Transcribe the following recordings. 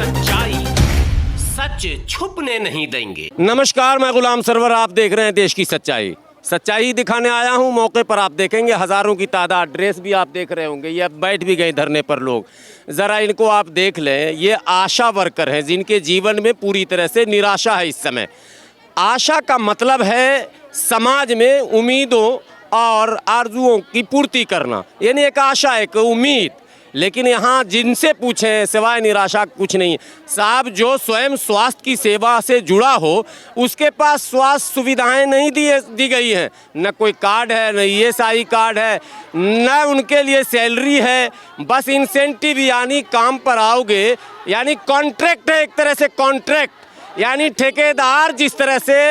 सच्चाई सच छुपने नहीं देंगे। नमस्कार, मैं गुलाम सरवर, आप देख रहे हैं देश की सच्चाई। सच्चाई दिखाने आया हूं। मौके पर आप देखेंगे हज़ारों की तादाद, ड्रेस भी आप देख रहे होंगे। ये बैठ भी गए धरने पर लोग। ज़रा इनको आप देख लें। ये आशा वर्कर हैं जिनके जीवन में पूरी तरह से निराशा है इस समय। आशा का मतलब है समाज में उम्मीदों और आरजुओं की पूर्ति करना, यानी एक आशा, एक उम्मीद। लेकिन यहाँ जिनसे पूछें सिवाय निराशा कुछ नहीं। साहब, जो स्वयं स्वास्थ्य की सेवा से जुड़ा हो उसके पास स्वास्थ्य सुविधाएं नहीं दी गई हैं। न कोई कार्ड है, न ESI कार्ड है, न उनके लिए सैलरी है। बस इंसेंटिव, यानी काम पर आओगे, यानी कॉन्ट्रैक्ट है एक तरह से। कॉन्ट्रैक्ट यानी ठेकेदार जिस तरह से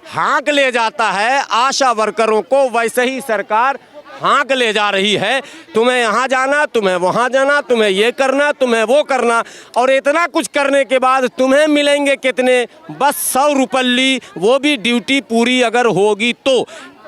हाँक ले जाता है आशा वर्करों को, वैसे ही सरकार हाँक ले जा रही है। तुम्हें यहाँ जाना, तुम्हें वहाँ जाना, तुम्हें ये करना, तुम्हें वो करना, और इतना कुछ करने के बाद तुम्हें मिलेंगे कितने? बस 100 रुपल्ली, वो भी ड्यूटी पूरी अगर होगी तो।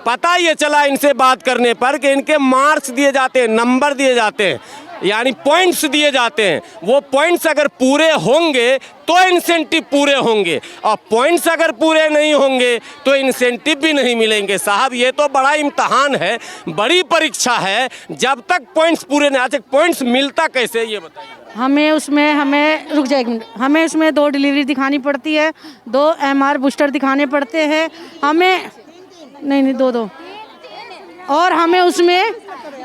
पता ये चला इनसे बात करने पर कि इनके मार्क्स दिए जाते हैं, नंबर दिए जाते हैं, यानी पॉइंट्स दिए जाते हैं। वो पॉइंट्स अगर पूरे होंगे तो इंसेंटिव पूरे होंगे, और पॉइंट्स अगर पूरे नहीं होंगे तो इंसेंटिव भी नहीं मिलेंगे। साहब, ये तो बड़ा इम्तहान है, बड़ी परीक्षा है। जब तक पॉइंट्स पूरे नहीं, अच्छा पॉइंट्स मिलता कैसे ये बताइए। हमें रुक जाए एक मिनट, हमें उसमें 2 डिलीवरी दिखानी पड़ती है, 2 MR बूस्टर दिखाने पड़ते हैं हमें। नहीं 2 और हमें उसमें,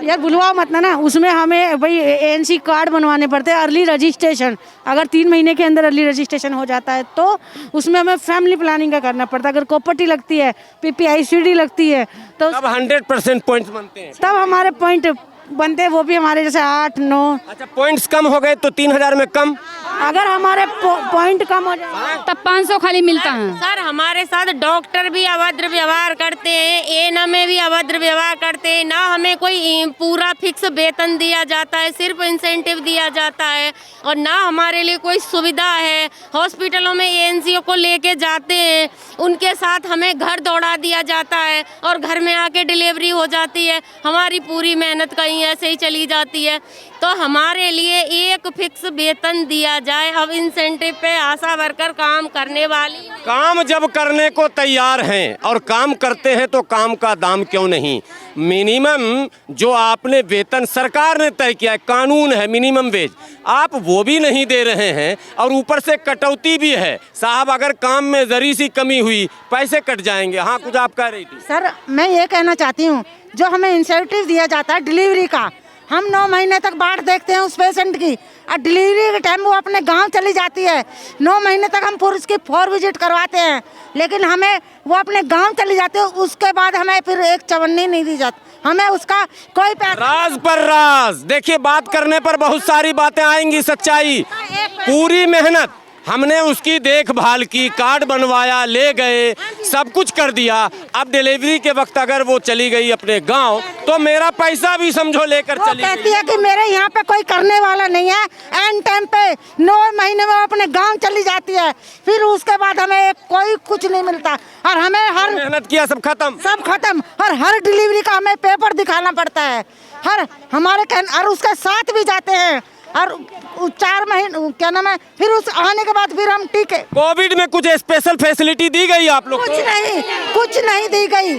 यार बुलवा मत ना, उसमें हमें भाई ANC कार्ड बनवाने पड़ते हैं, अर्ली रजिस्ट्रेशन। अगर 3 महीने के अंदर अर्ली रजिस्ट्रेशन हो जाता है तो उसमें हमें फैमिली प्लानिंग का करना पड़ता है। अगर प्रॉपर्टी लगती है, PPICD लगती है तो तब 100% पॉइंट्स बनते हैं। तब हमारे पॉइंट बनते हैं, वो भी हमारे जैसे 8-9। अच्छा, पॉइंट्स कम हो गए तो 3000 में कम। अगर हमारे पॉइंट कम हो जाए तब 500 खाली मिलता है। सर, हमारे साथ डॉक्टर भी अभद्र व्यवहार करते हैं, ANM में भी अभद्र व्यवहार करते हैं। ना हमें कोई पूरा फिक्स वेतन दिया जाता है, सिर्फ इंसेंटिव दिया जाता है, और ना हमारे लिए कोई सुविधा है। हॉस्पिटलों में ANCO को लेके जाते हैं, उनके साथ हमें घर दौड़ा दिया जाता है और घर में आके डिलीवरी हो जाती है। हमारी पूरी मेहनत कहीं ऐसे ही चली जाती है। तो हमारे लिए एक फिक्स वेतन दिया जाए। अब इंसेंटिव पे आशा वर्कर काम करने वाली, काम जब करने को तैयार हैं और काम करते हैं तो काम का दाम क्यों नहीं? मिनिमम जो आपने वेतन सरकार ने तय किया है, कानून है मिनिमम वेज, आप वो भी नहीं दे रहे हैं, और ऊपर से कटौती भी है। साहब, अगर काम में जरी सी कमी हुई पैसे कट जाएंगे। हाँ, कुछ आप कह रही थी। सर, मैं ये कहना चाहती हूँ, जो हमें इंसेंटिव दिया जाता है डिलीवरी का, हम 9 महीने तक बाट देखते हैं उस पेशेंट की, और डिलीवरी के टाइम वो अपने गांव चली जाती है। 9 महीने तक हम पूरी उसकी 4 विजिट करवाते हैं, लेकिन हमें वो अपने गांव चली जाती है। उसके बाद हमें फिर एक चवन्नी नहीं दी जाती, हमें उसका कोई पैसा। राज पर राज। देखिए, बात करने पर बहुत सारी बातें आएंगी। सच्चाई, पूरी मेहनत हमने उसकी देखभाल की, कार्ड बनवाया, ले गए, सब कुछ कर दिया। अब डिलीवरी के वक्त अगर वो चली गई अपने गांव तो मेरा पैसा भी समझो लेकर चली गई। कहती है कि मेरे यहाँ पे कोई करने वाला नहीं है। एंड टाइम पे 9 महीने में वो अपने गांव चली जाती है, फिर उसके बाद हमें कोई कुछ नहीं मिलता, और हमें हर मेहनत किया सब खत्म। और हर डिलीवरी का हमें पेपर दिखाना पड़ता है। हर हमारे और उसके साथ भी जाते हैं, और 4 महीने क्या नाम है, फिर उस आने के बाद फिर हम टीके। कोविड में कुछ स्पेशल फैसिलिटी दी गई आप लोग? कुछ नहीं दी गई।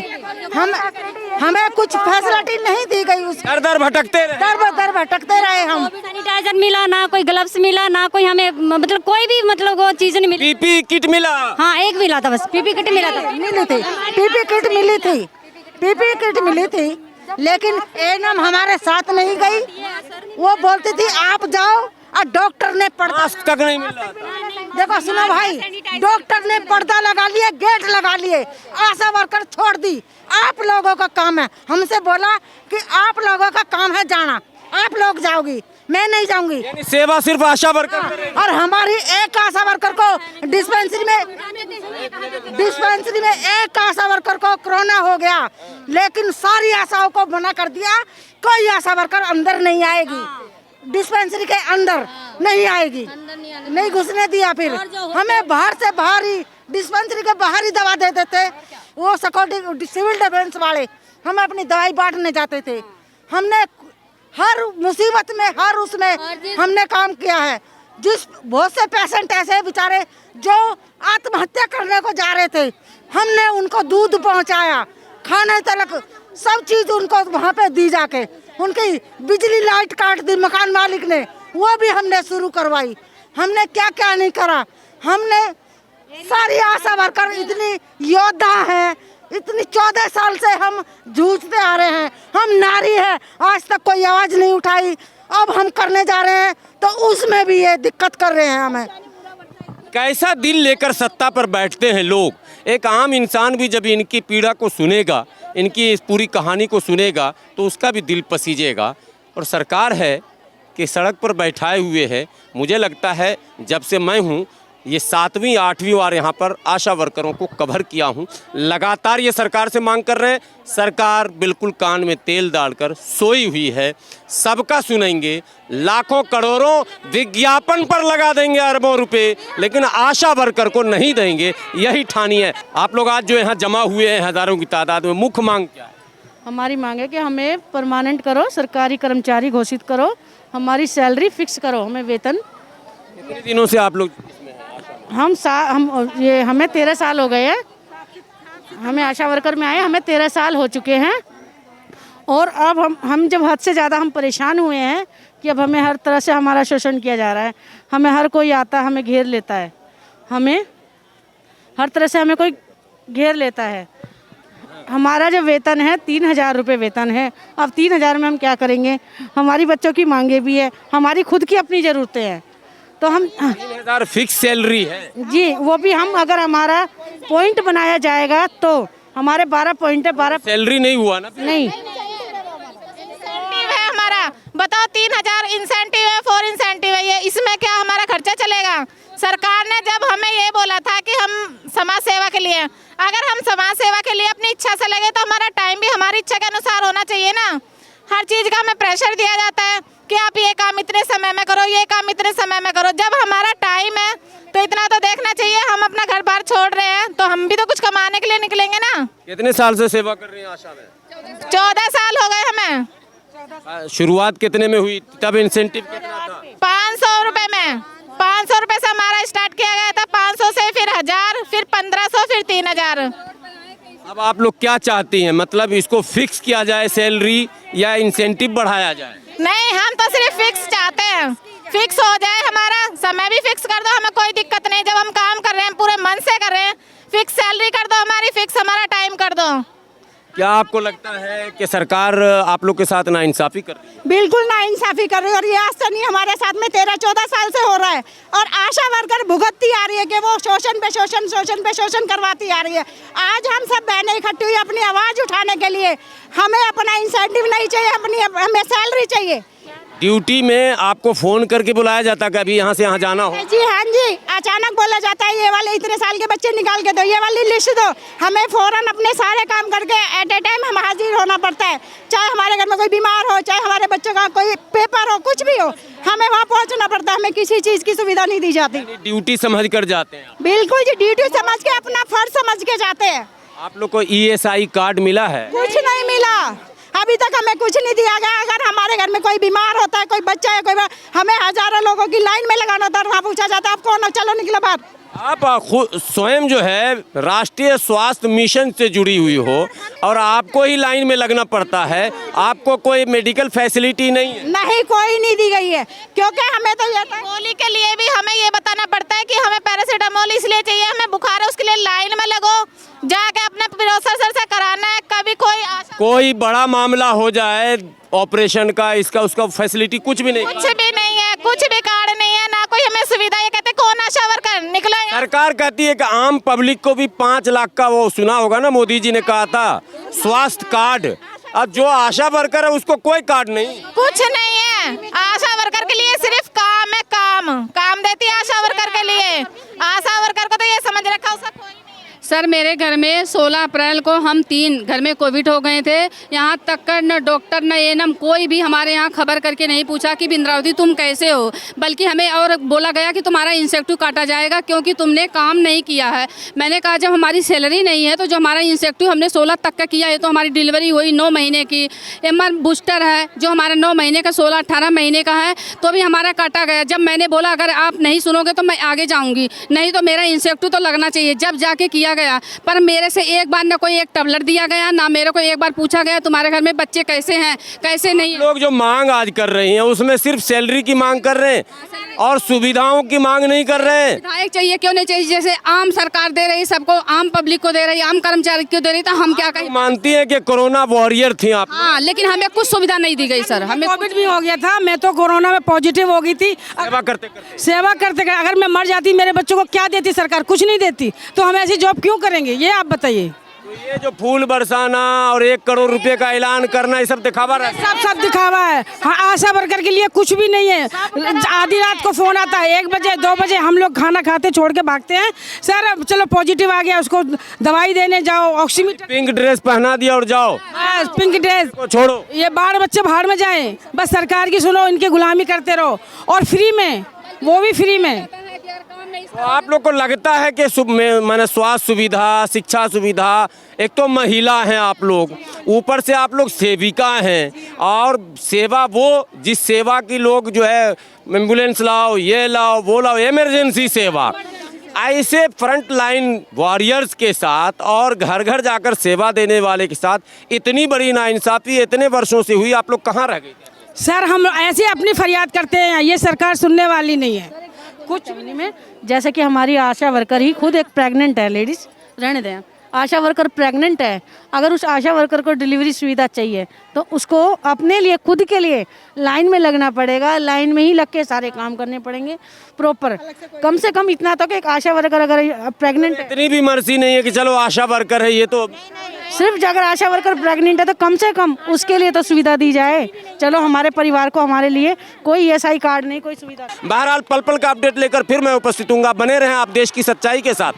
हमें कुछ फैसिलिटी नहीं दी गई। दर भटकते रहे हम। सैनिटाइजर मिला ना, कोई ग्लव्स मिला ना, कोई हमें मतलब कोई भी मतलब वो चीज नहीं मिली। PP किट मिला? हाँ, एक मिला था, बस PP किट मिला था। मिली थी PP किट मिली थी, लेकिन ANM हमारे साथ नहीं गई। वो बोलती थी आप जाओ, और डॉक्टर ने पर्दा तक नहीं मिला। देखो सुनो भाई, डॉक्टर ने पर्दा लगा लिए, गेट लगा लिए, आशा वर्कर छोड़ दी। आप लोगों का काम है, हमसे बोला कि आप लोगों का काम है जाना, आप लोग जाओगी, मैं नहीं जाऊंगी। यानी सेवा सिर्फ आशा वर्कर। और हमारी एक आशा वर्कर को डिस्पेंसरी में एक आशा वर्कर को कोरोना हो गया, लेकिन सारी आशाओं को मना कर दिया, कोई आशा वर्कर अंदर नहीं आएगी, डिस्पेंसरी के अंदर नहीं आएगी, नहीं घुसने दिया। फिर हमें बाहर से बाहर ही, डिस्पेंसरी के बाहर ही दवा देते थे वो सिक्योरिटी सिविल डिफेंस वाले। हम अपनी दवाई बांटने जाते थे। हमने हर मुसीबत में, हर उसमें हमने काम किया है। जिस बहुत से पेशेंट ऐसे बेचारे जो आत्महत्या करने को जा रहे थे, हमने उनको दूध पहुंचाया, खाने तक सब चीज़ उनको वहाँ पे दी जाके। उनकी बिजली लाइट काट दी मकान मालिक ने, वो भी हमने शुरू करवाई। हमने क्या क्या नहीं करा। हमने सारी आशा वर्कर इतनी योद्धा हैं, इतनी 14 साल से हम जूझते आ रहे हैं। हम नारी हैं, आज तक कोई आवाज़ नहीं उठाई। अब हम करने जा रहे हैं तो उसमें भी ये दिक्कत कर रहे हैं हमें। कैसा दिल लेकर सत्ता पर बैठते हैं लोग। एक आम इंसान भी जब इनकी पीड़ा को सुनेगा, इनकी इस पूरी कहानी को सुनेगा, तो उसका भी दिल पसीजेगा। और सरकार है कि सड़क पर बैठाए हुए है। मुझे लगता है जब से मैं हूँ, ये 7वीं 8वीं बार यहाँ पर आशा वर्करों को कवर किया हूँ। लगातार ये सरकार से मांग कर रहे हैं। सरकार बिल्कुल कान में तेल डालकर सोई हुई है। सबका सुनेंगे, लाखों करोड़ों विज्ञापन पर लगा देंगे अरबों रुपए, लेकिन आशा वर्कर को नहीं देंगे, यही ठानी है। आप लोग आज जो यहाँ जमा हुए हैं हज़ारों की तादाद में, मुख्य मांग क्या है? हमारी मांग है कि हमें परमानेंट करो, सरकारी कर्मचारी घोषित करो, हमारी सैलरी फिक्स करो, हमें वेतन। कितने दिनों से आप लोग हमें 13 साल हो गए हैं। हमें आशा वर्कर में आए हमें 13 साल हो चुके हैं। और अब हम जब हद से ज़्यादा हम परेशान हुए हैं कि अब हमें हर तरह से हमारा शोषण किया जा रहा है। हमें हर कोई आता है, हमें घेर लेता है, हमें हर तरह से हमें कोई घेर लेता है। हमारा जो वेतन है 3000 रुपये वेतन है। अब 3000 में हम क्या करेंगे? हमारी बच्चों की मांगे भी है, हमारी खुद की अपनी ज़रूरतें हैं। तो हम 3000 फिक्स सैलरी है जी, वो भी हम अगर हमारा पॉइंट बनाया जाएगा तो हमारे 12 पॉइंट है। 12 सैलरी नहीं हुआ ना? नहीं इंसेंटिव है हमारा, बताओ 3000 इंसेंटिव है, 4 इंसेंटिव है, ये इसमें क्या हमारा खर्चा चलेगा? सरकार ने जब हमें ये बोला था कि हम समाज सेवा के लिए, अगर हम समाज सेवा के लिए अपनी इच्छा से लगे तो हमारा टाइम भी हमारी इच्छा के अनुसार होना चाहिए ना। हर चीज़ का हमें प्रेशर दिया जाता है कि आप ये काम इतने समय में करो, ये काम इतने समय में करो। जब हमारा टाइम है तो इतना तो देखना चाहिए। हम अपना घर बार छोड़ रहे हैं तो हम भी तो कुछ कमाने के लिए निकलेंगे ना। कितने साल से सेवा कर रही हैं आशा में? 14 साल हो गए हमें। शुरुआत कितने में हुई, तब इंसेंटिव कितना था? 500 रुपये में, 500 रुपये से हमारा स्टार्ट किया गया था। 500 से फिर 1000, फिर 1500, फिर 3000। अब आप लोग क्या चाहती हैं? मतलब इसको फिक्स किया जाए सैलरी या इंसेंटिव बढ़ाया जाए? नहीं, हम तो सिर्फ फिक्स चाहते हैं, फिक्स हो जाए। हमारा समय भी फिक्स कर दो, हमें कोई दिक्कत नहीं। जब हम काम कर रहे हैं पूरे मन से कर रहे हैं, फिक्स सैलरी कर दो हमारी, फिक्स हमारा टाइम कर दो। क्या आपको लगता है कि सरकार आप लोग के साथ नाइंसाफ़ी कर रही है? बिल्कुल नाइंसाफ़ी कर रही है। और ये आज तो नहीं, हमारे साथ में 13-14 साल से हो रहा है। और आशा वर्कर भुगतती आ रही है कि वो शोषण पे शोषण करवाती आ रही है। आज हम सब बहनें इकट्ठी हुई अपनी आवाज़ उठाने के लिए। हमें अपना इंसेंटिव नहीं चाहिए, हमें सैलरी चाहिए। ड्यूटी में आपको फ़ोन करके बुलाया जाता कि अभी यहाँ से यहाँ जाना हो? जी हाँ जी, अचानक बोला जाता है ये वाले इतने साल के बच्चे निकाल के दो, ये वाली लिस्ट दो। हमें फ़ौरन अपने सारे काम करके एट ए टाइम हम हाजिर होना पड़ता है। चाहे हमारे घर में कोई बीमार हो, चाहे हमारे बच्चों का कोई पेपर हो, कुछ भी हो, हमें वहाँ पहुँचना पड़ता है। हमें किसी चीज़ की सुविधा नहीं दी जाती। ड्यूटी समझ कर जाते हैं? बिल्कुल जी, ड्यूटी समझ के, अपना फर्ज समझ के जाते हैं। आप लोग को ESI कार्ड मिला है? कुछ नहीं मिला, अभी तक हमें कुछ नहीं दिया गया। अगर हमारे घर में कोई बीमार होता है, कोई बच्चा है, हमें हजारों लोगों की लाइन में लगाना होता है। वहाँ पूछा जाता है आप कौन हो, चलो निकलो बाहर। आप खुद स्वयं जो है राष्ट्रीय स्वास्थ्य मिशन से जुड़ी हुई हो और आपको ही लाइन में लगना पड़ता है, आपको कोई मेडिकल फैसिलिटी नहीं है? नहीं, कोई नहीं दी गई है, क्योंकि हमें तो ये गोली के लिए भी हमें ये बताना पड़ता है कि हमें पैरासीटामोल इसलिए चाहिए, हमें बुखार है, उसके लिए लाइन में लगो, जाके अपने प्रोफेसर से कराना है। कभी कोई बड़ा मामला हो जाए ऑपरेशन का, इसका उसका फैसिलिटी कुछ भी नहीं? कुछ भी नहीं है, कुछ भी कार्ड नहीं है, ना कोई हमें सुविधा। ये कहते कौन आशा वर्कर निकलो। सरकार कहती है कि आम पब्लिक को भी 5 लाख का, वो सुना होगा ना, मोदी जी ने कहा था स्वास्थ्य कार्ड। अब जो आशा वर्कर है उसको कोई कार्ड नहीं, कुछ नहीं है। आशा वर्कर के लिए सिर्फ काम है, काम देती है आशा वर्कर के लिए। आशा वर्कर को तो ये समझ रखा उसका कोई नहीं है। सर मेरे घर में 16 अप्रैल को हम 3 घर में कोविड हो गए थे। यहाँ तक कर न डॉक्टर न एएनएम कोई भी हमारे यहाँ खबर करके नहीं पूछा कि बिंद्रावती तुम कैसे हो, बल्कि हमें और बोला गया कि तुम्हारा इंसेक्टिव काटा जाएगा क्योंकि तुमने काम नहीं किया है। मैंने कहा जब हमारी सैलरी नहीं है तो जो हमारा इंसेक्टिव हमने 16 तक का किया है, तो हमारी डिलीवरी हुई 9 महीने की। एमआर बूस्टर है जो हमारा 9 महीने का 16-18 महीने का है, तो भी हमारा काटा गया। जब मैंने बोला अगर आप नहीं सुनोगे तो मैं आगे जाऊँगी, नहीं तो मेरा इंसेक्टिव तो लगना चाहिए। जब जाके किया गया, पर मेरे से एक बार ना कोई एक टैबलेट दिया गया, ना मेरे को एक बार पूछा गया तुम्हारे घर में बच्चे कैसे हैं कैसे नहीं है। लोग जो मांग आज कर रही हैं उसमें सिर्फ सैलरी की मांग कर रहे हैं और सुविधाओं की मांग नहीं कर रहे हैं। विधायक चाहिए क्यों नहीं चाहिए? जैसे आम सरकार दे रही सबको, आम पब्लिक को दे रही, आम कर्मचारी को दे रही, तो हम क्या कहें? मानती हैं कि कोरोना वॉरियर थी आप? हाँ, लेकिन हमें कुछ सुविधा नहीं दी गई सर। हमें कोविड भी हो गया था, मैं तो कोरोना में पॉजिटिव हो गई थी। सेवा करते अगर मैं मर जाती मेरे बच्चों को क्या देती सरकार? कुछ नहीं देती, तो हम ऐसी जॉब क्यों करेंगे ये आप बताइए। तो ये जो फूल बरसाना और 1 करोड़ रुपए का ऐलान करना, ये सब दिखावा है। सब दिखावा है। हाँ, आशा वर्कर के लिए कुछ भी नहीं है। आधी रात को फोन आता है, 1 बजे 2 बजे हम लोग खाना खाते छोड़ के भागते हैं। सर अब चलो पॉजिटिव आ गया, उसको दवाई देने जाओ, ऑक्सीमीटर, पिंक ड्रेस पहना दिया और जाओ। पिंक ड्रेस को छोड़ो, ये बाढ़ बच्चे बाहर में जाएं, बस सरकार की सुनो, इनकी गुलामी करते रहो और फ्री में, वो भी फ्री में। तो आप लोग को लगता है कि मैंने स्वास्थ्य सुविधा, शिक्षा सुविधा, एक तो महिला हैं आप लोग, ऊपर से आप लोग सेविका हैं, और सेवा वो जिस सेवा की लोग जो है एम्बुलेंस लाओ, ये लाओ, वो लाओ, इमरजेंसी सेवा, ऐसे फ्रंट लाइन वॉरियर्स के साथ और घर घर जाकर सेवा देने वाले के साथ इतनी बड़ी नाइंसाफ़ी इतने वर्षों से हुई, आप लोग कहाँ रह गए? सर हम ऐसे अपनी फरियाद करते हैं, ये सरकार सुनने वाली नहीं है कुछ में। जैसे कि हमारी आशा वर्कर ही खुद एक प्रेग्नेंट है, लेडीज़ रहने दें, आशा वर्कर प्रेग्नेंट है, अगर उस आशा वर्कर को डिलीवरी सुविधा चाहिए तो उसको अपने लिए खुद के लिए लाइन में लगना पड़ेगा, लाइन में ही लग के सारे काम करने पड़ेंगे प्रॉपर। कम से कम इतना तो कि एक आशा वर्कर अगर प्रेग्नेंट है, इतनी भी मर्जी नहीं है कि चलो आशा वर्कर है, ये तो सिर्फ अगर आशा वर्कर प्रेग्नेंट है तो कम से कम उसके लिए तो सुविधा दी जाए। चलो हमारे परिवार को, हमारे लिए कोई ESI कार्ड नहीं, कोई सुविधा। बहरहाल पल पल का अपडेट लेकर फिर मैं उपस्थित हूँ। बने रहें आप देश की सच्चाई के साथ।